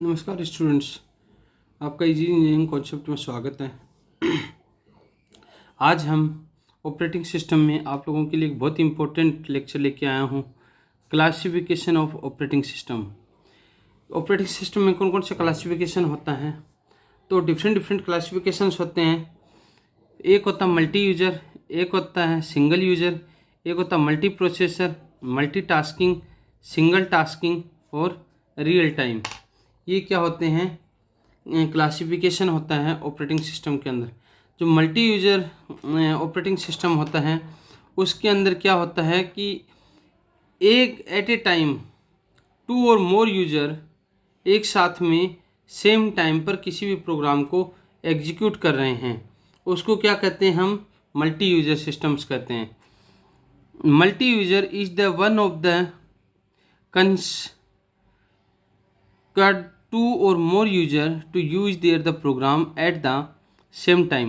नमस्कार स्टूडेंट्स, आपका easy engineering concept में स्वागत है। आज हम ऑपरेटिंग सिस्टम में आप लोगों के लिए एक बहुत इंपॉर्टेंट लेक्चर लेके आया हूँ, classification of operating system. Operating system में कौन कौन से क्लासिफिकेशन होता है? तो डिफरेंट क्लासिफिकेशंस होते हैं। एक होता है मल्टी यूजर, एक होता है सिंगल यूजर, एक होता है multi processor, multitasking, single tasking और रियल टाइम। ये क्या होते हैं? क्लासिफिकेशन होता है ऑपरेटिंग सिस्टम के अंदर। जो मल्टी यूजर ऑपरेटिंग सिस्टम होता है उसके अंदर क्या होता है कि एक एट ए टाइम 2 और मोर यूजर एक साथ में सेम टाइम पर किसी भी प्रोग्राम को एग्जीक्यूट कर रहे हैं, उसको क्या कहते हैं? हम मल्टी यूजर सिस्टम्स कहते हैं। Multi user is the one of the two or more user to use the program at the same time.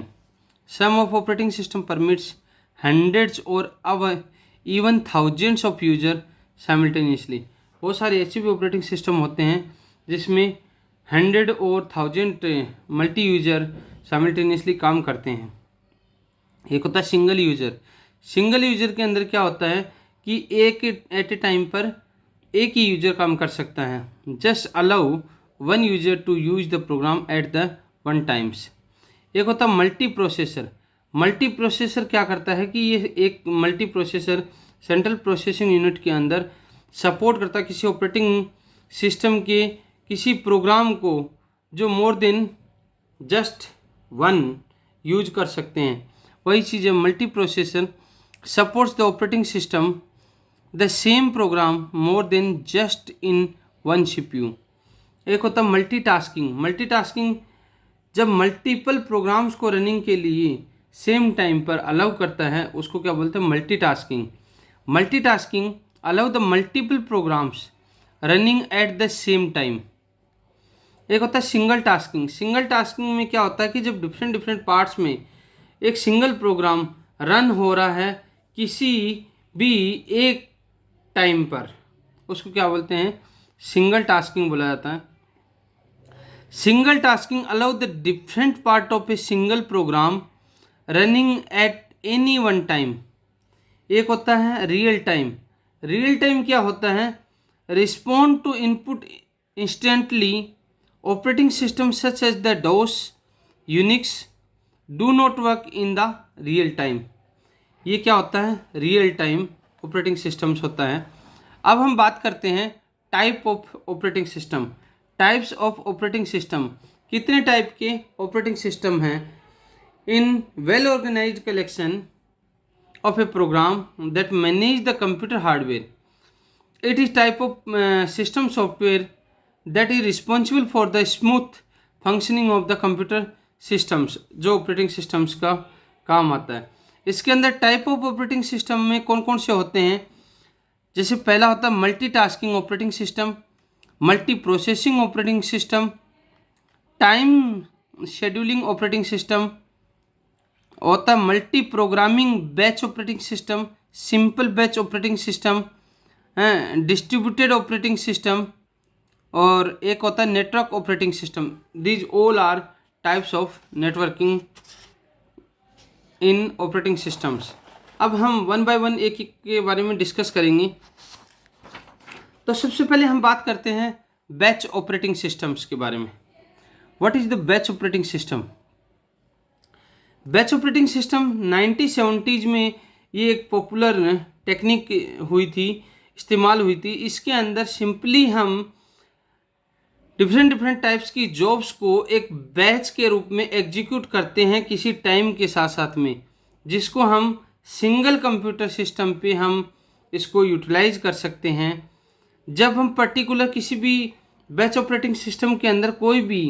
Some of operating system permits hundreds or even thousands of user simultaneously. बहुत सारे ऐसे भी operating system होते हैं जिसमें 100 और 1000 multi user simultaneously काम करते हैं। एक होता है सिंगल यूजर। सिंगल यूजर के अंदर क्या होता है कि एक एट ए टाइम पर एक ही यूजर काम कर सकता है। Just allow one user to use the program at the one times. एक होता है मल्टी प्रोसेसर। मल्टी प्रोसेसर क्या करता है कि ये एक multi processor central processing unit के अंदर सपोर्ट करता है किसी ऑपरेटिंग सिस्टम के किसी प्रोग्राम को जो more than just one use कर सकते हैं। वही चीज़ है multi processor supports the operating system the same programme more than just in one CPU। एक होता है मल्टीटास्किंग। मल्टीटास्किंग जब मल्टीपल प्रोग्राम्स को रनिंग के लिए सेम टाइम पर अलाउ करता है उसको क्या बोलते हैं? Multitasking. Multitasking allow the multiple programs running at the same time. एक होता है सिंगल टास्किंग। सिंगल टास्किंग में क्या होता है कि जब डिफरेंट पार्ट्स में एक सिंगल प्रोग्राम रन हो रहा है किसी भी एक टाइम पर, उसको क्या बोलते हैं? सिंगल टास्किंग बोला जाता है। Single tasking allow the different part of a single program running at any one time. एक होता है रियल टाइम। रियल टाइम क्या होता है? Respond to input instantly. Operating system such as the DOS, Unix do not work in the real time. ये क्या होता है? रियल टाइम ऑपरेटिंग सिस्टम्स होता है। अब हम बात करते हैं type of operating system. Types of operating system. कितने टाइप के ऑपरेटिंग सिस्टम हैं? In well organised collection of a program that manage the computer hardware. It is type of system software that is responsible for the smooth functioning of the computer systems, जो operating systems का काम आता है। इसके अंदर type of operating system में कौन कौन से होते हैं? जैसे पहला होता है multitasking operating system, multi processing operating system, time scheduling operating system, होता है multi programming batch operating system, simple batch operating system, distributed operating system, और एक होता है network operating system. These all are types of networking in operating systems. अब हम one by one एक एक के बारे में डिस्कस करेंगे। तो सबसे पहले हम बात करते हैं बैच ऑपरेटिंग सिस्टम्स के बारे में। What is the batch operating system? Batch operating system 1970s में ये एक पॉपुलर टेक्निक हुई थी, इस्तेमाल हुई थी। इसके अंदर सिंपली हम डिफरेंट टाइप्स की जॉब्स को एक बैच के रूप में एग्जीक्यूट करते हैं किसी टाइम के साथ साथ में, जिसको हम सिंगल कंप्यूटर सिस्टम पे हम इसको यूटिलाइज कर सकते हैं। जब हम पर्टिकुलर किसी भी बैच ऑपरेटिंग सिस्टम के अंदर कोई भी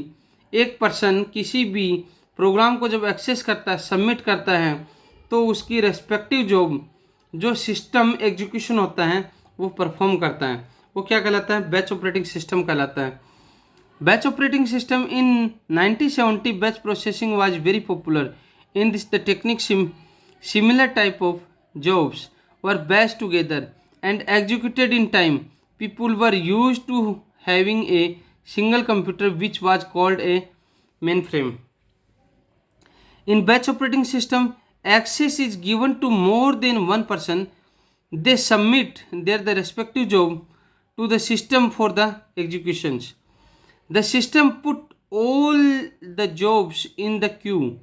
एक पर्सन किसी भी प्रोग्राम को जब एक्सेस करता है, सबमिट करता है, तो उसकी रेस्पेक्टिव जॉब जो सिस्टम एग्जीक्यूशन होता है वो परफॉर्म करता है। वो क्या कहलाता है? बैच ऑपरेटिंग सिस्टम कहलाता है। Batch operating system in 1970 batch processing was very popular. In this the technique similar type of jobs were batched together and executed in time. People were used to having a single computer which was called a mainframe. In batch operating system, access is given to more than one person. They submit their respective job to the system for the executions. The system put all the jobs in the queue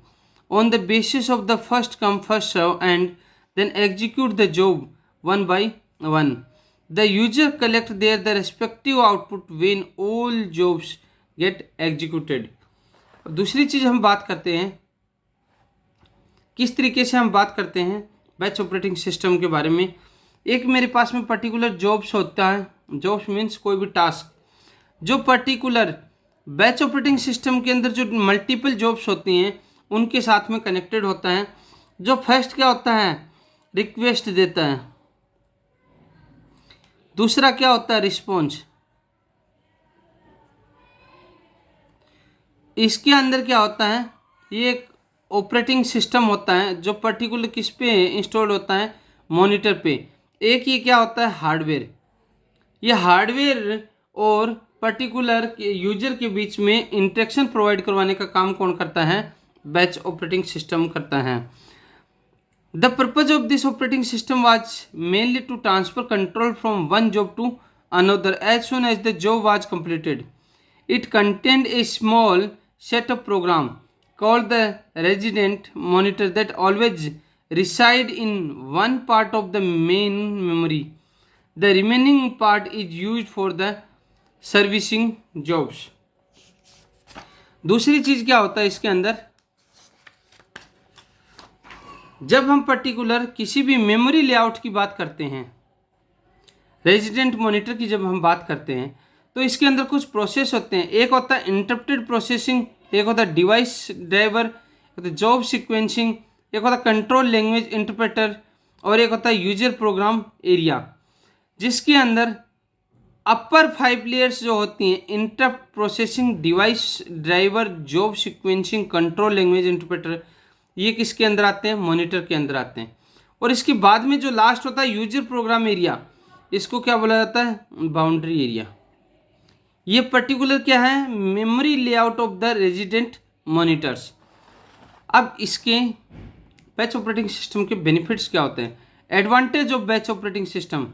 on the basis of the first come first serve and then execute the job one by one. The user collect the respective output when all jobs get executed. दूसरी चीज़ हम बात करते हैं, किस तरीके से हम बात करते हैं बैच ऑपरेटिंग सिस्टम के बारे में। एक मेरे पास में पर्टिकुलर जॉब्स होता है, जॉब्स मीन्स कोई भी टास्क, जो पर्टिकुलर बैच ऑपरेटिंग सिस्टम के अंदर जो मल्टीपल जॉब्स होती हैं उनके साथ में कनेक्टेड होता है। जो फर्स्ट क्या होता है, रिक्वेस्ट देता है, दूसरा क्या होता है, रिस्पॉन्स। इसके अंदर क्या होता है, ये एक ऑपरेटिंग सिस्टम होता है जो पर्टिकुलर किस पे इंस्टॉल होता है, मॉनिटर पे। एक ये क्या होता है, हार्डवेयर। ये हार्डवेयर और पर्टिकुलर यूजर के बीच में इंटरेक्शन प्रोवाइड करवाने का काम कौन करता है, बैच ऑपरेटिंग सिस्टम करता है। The purpose of this operating system was mainly to transfer control from one job to another as soon as the job was completed. It contained a small set of program called the resident monitor that always reside in one part of the main memory. The remaining part is used for the servicing jobs. दूसरी चीज क्या होता है इसके अंदर, जब हम particular किसी भी मेमोरी लेआउट की बात करते हैं, रेजिडेंट मॉनिटर की जब हम बात करते हैं, तो इसके अंदर कुछ प्रोसेस होते हैं। एक होता है इंटरप्टेड प्रोसेसिंग, एक होता है डिवाइस ड्राइवर, एक होता है जॉब सीक्वेंसिंग, एक होता है कंट्रोल लैंग्वेज इंटरप्रेटर और एक होता है यूजर प्रोग्राम एरिया। जिसके अंदर अपर 5 लेयर्स जो होती हैं, interrupt processing, device driver, job sequencing, control language interpreter, ये किसके अंदर आते हैं, मॉनिटर के अंदर आते हैं। और इसके बाद में जो लास्ट होता है यूजर प्रोग्राम एरिया, इसको क्या बोला जाता है, बाउंड्री एरिया। ये पर्टिकुलर क्या है, memory layout of the resident monitors. अब इसके बैच ऑपरेटिंग सिस्टम के बेनिफिट्स क्या होते हैं। Advantage of batch operating system,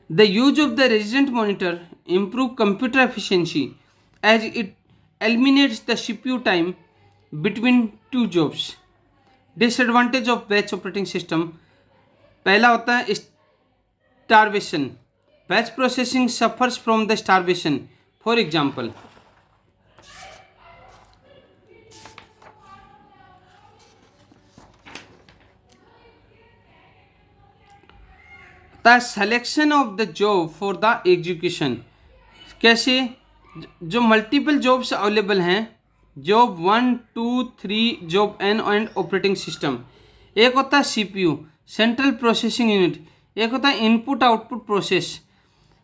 the use of the resident monitor improve computer efficiency as it eliminates the CPU time between two jobs. Disadvantage of batch operating system, पहला होता है starvation. Batch processing suffers from the starvation. For example, the selection of the job for the execution. कैसे, जो multiple jobs available हैं, job 1, 2, 3, job N and operating system. एक होता है CPU, central processing unit, एक होता है इनपुट आउटपुट प्रोसेस।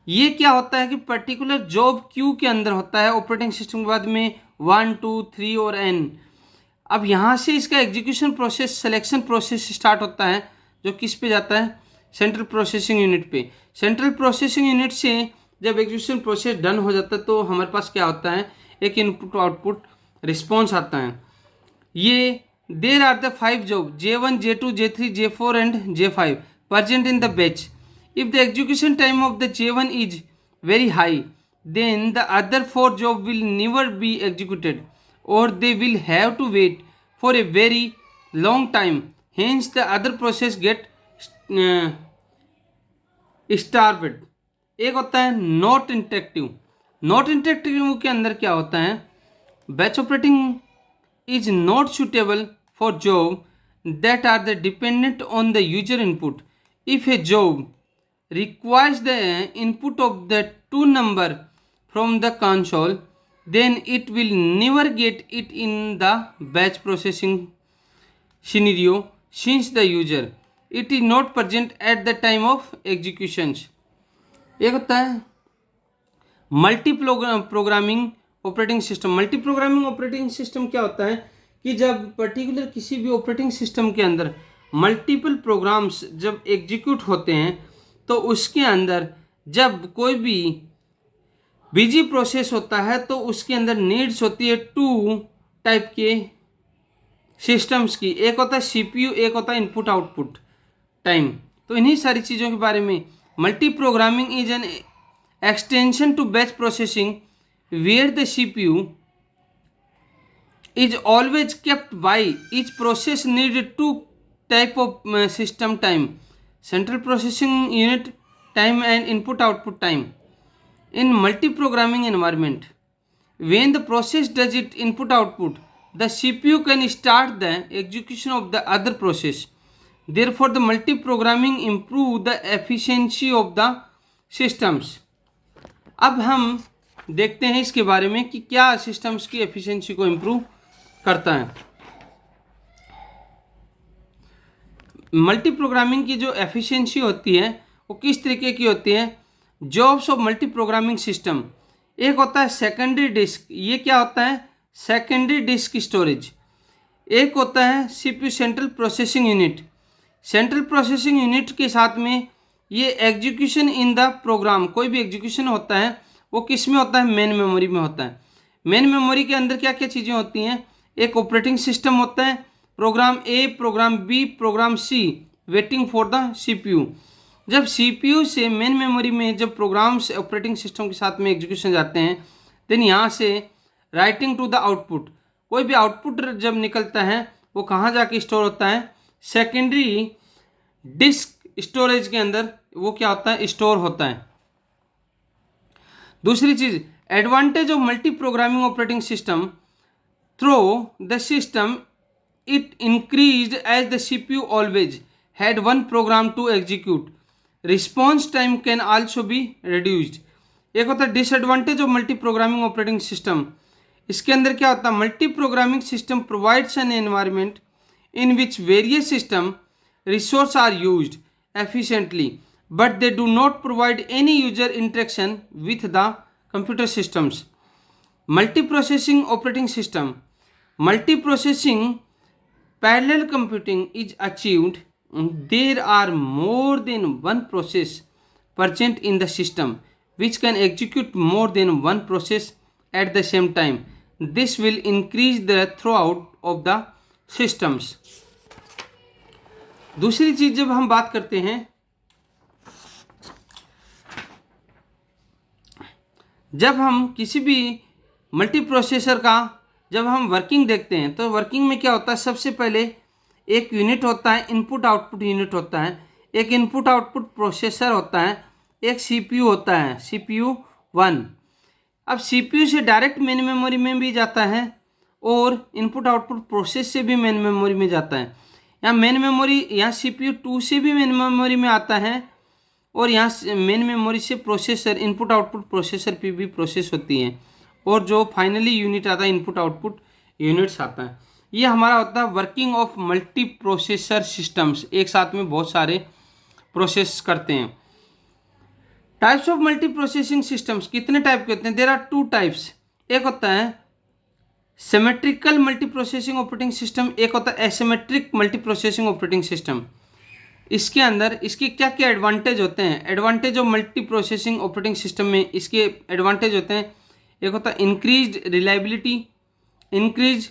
ये क्या होता है कि पर्टिकुलर जॉब क्यू के अंदर होता है ऑपरेटिंग सिस्टम के बाद में 1, 2, 3 और एन। अब यहाँ से इसका execution process, selection process start होता है, जो किस पे जाता है, सेंट्रल प्रोसेसिंग यूनिट पे। सेंट्रल प्रोसेसिंग यूनिट से जब एग्जीक्यूशन प्रोसेस डन हो जाता है तो हमारे पास क्या होता है, एक इनपुट आउटपुट रिस्पॉन्स आता है। ये there are the 5 job J1, J2, J3, J4 and J5 present in the batch. If the execution time of the J1 is very high, then the other 4 jobs will never be executed or they will have to wait for a very long time. Hence the other process get starved. एक होता है not interactive. Not interactive के अंदर क्या होता है, batch operating is not suitable for job that are the dependent on the user input. If a job requires the input of the 2 number from the console, then it will never get it in the batch processing scenario since the user it is not present at the time of executions. एक होता है multi programming operating system. Multi programming operating system क्या होता है कि जब particular किसी भी ऑपरेटिंग सिस्टम के अंदर मल्टीपल प्रोग्राम्स जब एग्जीक्यूट होते हैं तो उसके अंदर जब कोई भी बिजी प्रोसेस होता है तो उसके अंदर नीड्स होती है टू टाइप के सिस्टम्स की। एक होता है सीपीयू, एक होता है इनपुट आउटपुट टाइम। तो इन्हीं सारी चीज़ों के बारे में multi programming is an extension to batch processing where the CPU is always kept by each process needed two type of system time: central processing unit time and input output time. In multi-programming environment, when the process does its input output, the CPU can start the execution of the other process. Therefore, the multi-programming improve the efficiency of the systems. अब हम देखते हैं इसके बारे में कि क्या systems की एफिशिएंसी को इम्प्रूव करता है। मल्टी प्रोग्रामिंग की जो एफिशिएंसी होती है वो किस तरीके की होती है? Jobs of multi programming system, एक होता है सेकेंडरी डिस्क। ये क्या होता है? Secondary disk storage. एक होता है CPU central processing unit. Central processing unit के साथ में ये एग्जीक्यूशन इन द प्रोग्राम, कोई भी एग्जीक्यूशन होता है वो किस में होता है? मेन मेमोरी में होता है। मेन मेमोरी के अंदर क्या क्या चीज़ें होती हैं? एक ऑपरेटिंग सिस्टम होता है, program A, program B, program C, waiting for the CPU. जब सीपीयू से मेन मेमोरी में जब प्रोग्राम्स ऑपरेटिंग सिस्टम के साथ में एग्जीक्यूशन जाते हैं, देन यहाँ से राइटिंग टू द आउटपुट, कोई भी आउटपुट जब निकलता है वो कहाँ जाके स्टोर होता है? सेकेंडरी डिस्क स्टोरेज के अंदर वो क्या होता है? स्टोर होता है। दूसरी चीज़, advantage of multi programming operating system through the system it increased as the CPU always had one program to execute. Response time can also be reduced. एक होता है disadvantage of multi programming operating system. इसके अंदर क्या होता है? Multi programming system provides an environment in which various system resource are used efficiently but they do not provide any user interaction with the computer systems. Multiprocessing operating system, multiprocessing parallel computing is achieved. There are more than one process present in the system which can execute more than one process at the same time. This will increase the throughput of the systems. दूसरी चीज जब हम बात करते हैं, जब हम किसी भी मल्टी प्रोसेसर का जब हम वर्किंग देखते हैं तो वर्किंग में क्या होता है? सबसे पहले एक यूनिट होता है, इनपुट आउटपुट यूनिट होता है, एक इनपुट आउटपुट प्रोसेसर होता है, एक सीपीयू होता है, सीपीयू 1। अब सीपीयू से डायरेक्ट मेन मेमोरी में भी जाता है और इनपुट आउटपुट प्रोसेस से भी मेन मेमोरी में जाता है। यहाँ मेन मेमोरी, यहाँ सीपीयू 2 से भी मेन मेमोरी में आता है और यहाँ मेन मेमोरी से प्रोसेसर, इनपुट आउटपुट प्रोसेसर पे भी प्रोसेस होती है और जो फाइनली यूनिट आता है इनपुट आउटपुट यूनिट्स आता है। ये हमारा होता है working of multi processor systems, एक साथ में बहुत सारे प्रोसेस करते हैं। Types of multi processing systems, कितने टाइप के होते हैं? There are 2 types. एक होता है symmetrical multi processing operating system, एक होता है asymmetric multi processing operating system. इसके अंदर इसके क्या क्या एडवांटेज होते हैं? Advantage of multi processing operating system में इसके एडवांटेज होते हैं, एक होता है increase reliability, increase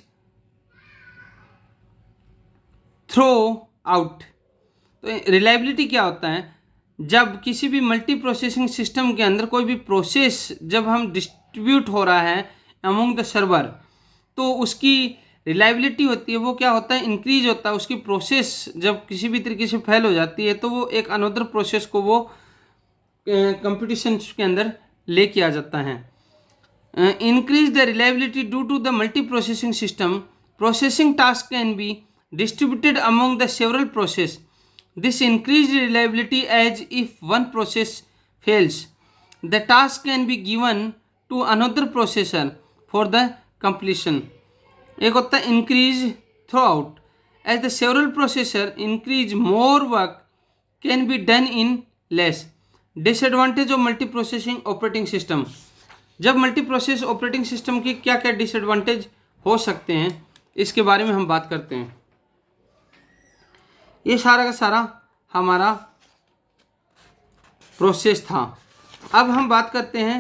throughput. तो रिलायबिलिटी क्या होता है? जब किसी भी मल्टी प्रोसेसिंग सिस्टम के अंदर कोई भी प्रोसेस जब हम डिस्ट्रीब्यूट हो रहा है अमंग द सर्वर, तो उसकी रिलायबिलिटी होती है वो क्या होता है? इंक्रीज होता है। उसकी प्रोसेस जब किसी भी तरीके से फेल हो जाती है तो वो एक अनदर प्रोसेस को वो कंपटीशन के अंदर लेके आ जाता है। Increase the reliability due to the multi processing system, processing task can be distributed among the several process. This increased reliability as if one process fails, the task can be given to another processor for the completion. एक होता है increase throughput, as the several processor increase more work can be done in less. Disadvantage of multiprocessing operating system, जब multi process operating system की क्या क्या disadvantage हो सकते हैं इसके बारे में हम बात करते हैं। ये सारा का सारा हमारा प्रोसेस था। अब हम बात करते हैं